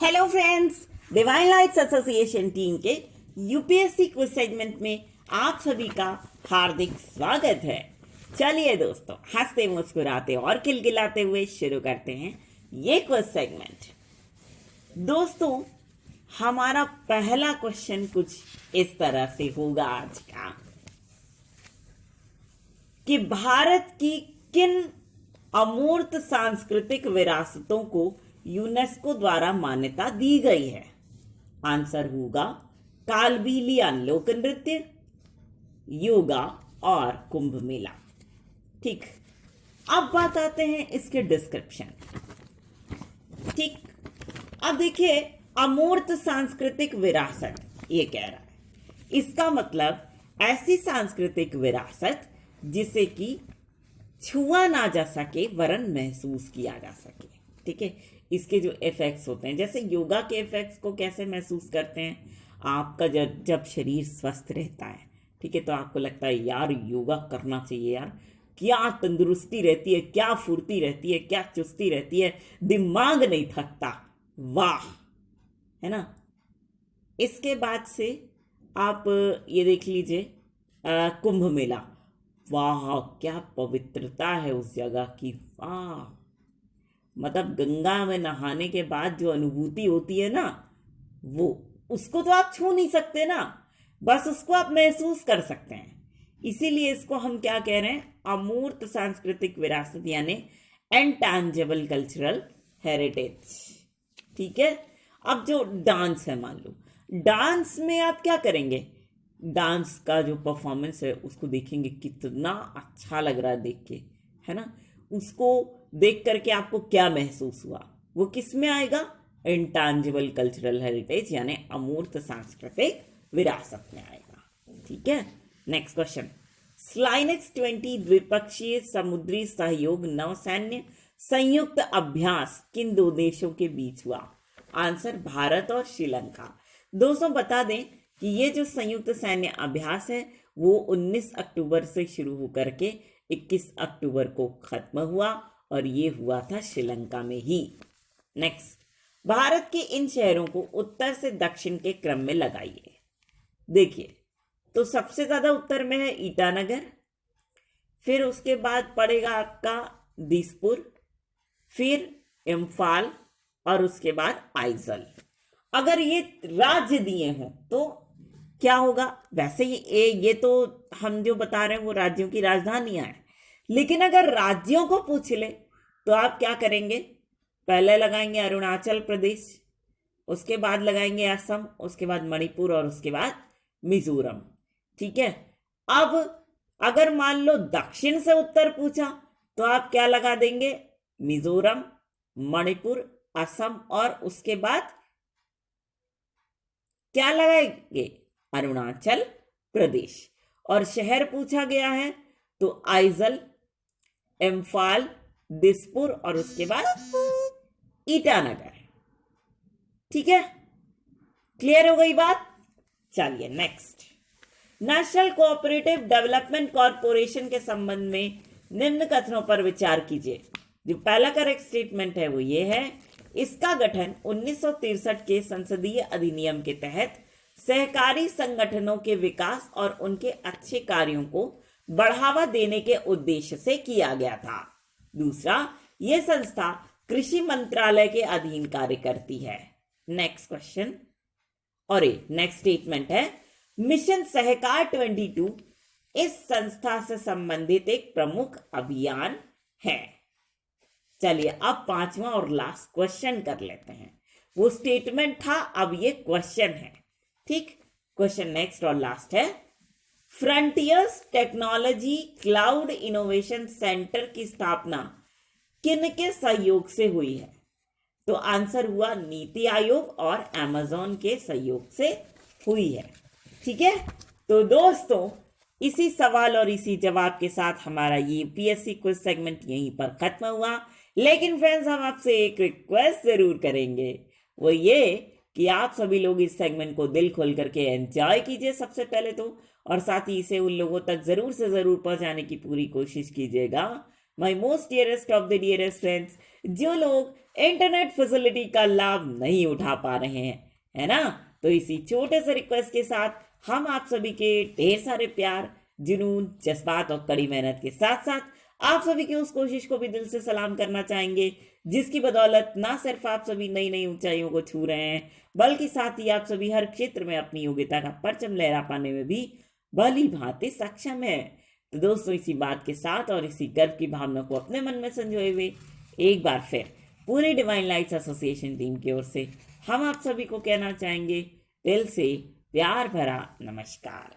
Hello friends, divine lights association team के UPSC quiz segment में आप सभी का हार्दिक स्वागत है। चलिए दोस्तों, हंसते मुस्कुराते और खिलखिलाते हुए शुरू करते हैं ये क्विज सेगमेंट। दोस्तों, हमारा पहला क्वेश्चन कुछ इस तरह से होगा आज का कि भारत की किन अमूर्त सांस्कृतिक विरासतों को यूनेस्को द्वारा मान्यता दी गई है। आंसर होगा कालबेलिया लोक नृत्य, योगा और कुंभ मेला। ठीक, अब बात आते हैं इसके डिस्क्रिप्शन। ठीक, अब देखिए, अमूर्त सांस्कृतिक विरासत ये कह रहा है, इसका मतलब ऐसी सांस्कृतिक विरासत जिसे कि छुआ ना जा सके वरन महसूस किया जा सके। ठीक है, इसके जो इफेक्ट्स होते हैं, जैसे योगा के इफेक्ट्स को कैसे महसूस करते हैं, आपका जब शरीर स्वस्थ रहता है, ठीक है, तो आपको लगता है यार योगा करना चाहिए यार, क्या तंदुरुस्ती रहती है, क्या फुर्ती रहती है, क्या चुस्ती रहती है, दिमाग नहीं थकता, वाह, है ना। इसके बाद से आप ये देख लीजिए कुंभ मेला, वाह क्या पवित्रता है उस जगह की, वाह, मतलब गंगा में नहाने के बाद जो अनुभूति होती है ना, वो उसको तो आप छू नहीं सकते ना, बस उसको आप महसूस कर सकते हैं। इसीलिए इसको हम क्या कह रहे हैं, अमूर्त सांस्कृतिक विरासत यानी इनटैंजिबल कल्चरल हेरिटेज। ठीक है, अब जो डांस है, मान लो डांस में आप क्या करेंगे, डांस का जो परफॉर्मेंस है उसको देखेंगे, कितना अच्छा लग रहा है देख के, है ना। उसको देख करके आपको क्या महसूस हुआ, वो किस में आएगा, इंटैंजिबल कल्चरल हेरिटेज यानी अमूर्त सांस्कृतिक विरासत में आएगा। ठीक है, नेक्स्ट क्वेश्चन, स्लाइनेक्स 20 द्विपक्षीय समुद्री सहयोग नौसैन्य संयुक्त अभ्यास किन दो देशों के बीच हुआ। आंसर भारत और श्रीलंका। दोस्तों बता दें कि ये जो संयुक्त सैन्य अभ्यास है वो 19 अक्टूबर से शुरू होकर के 21 अक्टूबर को खत्म हुआ और ये हुआ था श्रीलंका में ही। नेक्स्ट, भारत के इन शहरों को उत्तर से दक्षिण के क्रम में लगाइए। देखिए, तो सबसे ज्यादा उत्तर में है ईटानगर, फिर उसके बाद पड़ेगा आपका दिसपुर, फिर इम्फाल और उसके बाद आइजल। अगर ये राज्य दिए हों तो क्या होगा, वैसे ये तो हम जो बता रहे हैं वो राज्यों की राजधानियां हैं, लेकिन अगर राज्यों को पूछ ले तो आप क्या करेंगे, पहले लगाएंगे अरुणाचल प्रदेश, उसके बाद लगाएंगे असम, उसके बाद मणिपुर और उसके बाद मिजोरम। ठीक है, अब अगर मान लो दक्षिण से उत्तर पूछा तो आप क्या लगा देंगे, मिजोरम, मणिपुर, असम और उसके बाद क्या लगाएंगे, अरुणाचल प्रदेश। और शहर पूछा गया है तो आइजल, इम्फाल, दिसपुर और उसके बाद ईटानगर। ठीक है, क्लियर हो गई बात। चलिए next, national cooperative development corporation के संबंध में निम्न कथनों पर विचार कीजिए। जो पहला करेक्ट स्टेटमेंट है वो ये है, इसका गठन 1963 के संसदीय अधिनियम के तहत सहकारी संगठनों के विकास और उनके अच्छे कार्यों को बढ़ावा देने के उद्देश्य से किया गया था। दूसरा, यह संस्था कृषि मंत्रालय के अधीन कार्य करती है। नेक्स्ट क्वेश्चन, और नेक्स्ट स्टेटमेंट है, मिशन सहकार 22 इस संस्था से संबंधित एक प्रमुख अभियान है। चलिए अब पांचवा और लास्ट क्वेश्चन कर लेते हैं। वो स्टेटमेंट था, अब ये क्वेश्चन है। ठीक, क्वेश्चन नेक्स्ट और लास्ट है, frontiers technology cloud innovation centre की स्थापना किनके सहयोग से हुई है। तो आंसर हुआ नीति आयोग और अमेज़न के सहयोग से हुई है। ठीक है, तो दोस्तों इसी सवाल और इसी जवाब के साथ हमारा ये यूपीएससी क्विज सेगमेंट यहीं पर खत्म हुआ। लेकिन फ्रेंड्स, हम आपसे एक रिक्वेस्ट जरूर करेंगे, वो ये कि आप सभी लोग इस सेगमेंट को दिल खोल करके एंजॉय कीजिए सबसे पहले तो, और साथ ही इसे उन लोगों तक जरूर से जरूर पहुंचाने की पूरी कोशिश कीजिएगा my most dearest of the dearest friends, जो लोग इंटरनेट फैसिलिटी का लाभ नहीं उठा पा रहे हैं, है ना, तो इसी छोटे से रिक्वेस्ट के साथ हम आप सभी के ढेर सारे प्यार, जुनून, जज्बात और कड़ी मेहनत के साथ साथ आप सभी की उस कोशिश को भी दिल से सलाम करना चाहेंगे, जिसकी बदौलत ना सिर्फ आप सभी नई नई ऊंचाइयों को छू रहे हैं, बल्कि साथ ही आप सभी हर क्षेत्र में अपनी योग्यता का परचम लहरा पाने में भी भली भांति सक्षम है। तो दोस्तों, इसी बात के साथ और इसी गर्व की भावना को अपने मन में संजोए हुए एक बार फिर पूरी डिवाइन लाइट्स एसोसिएशन टीम की ओर से हम आप सभी को कहना चाहेंगे दिल से प्यार भरा नमस्कार।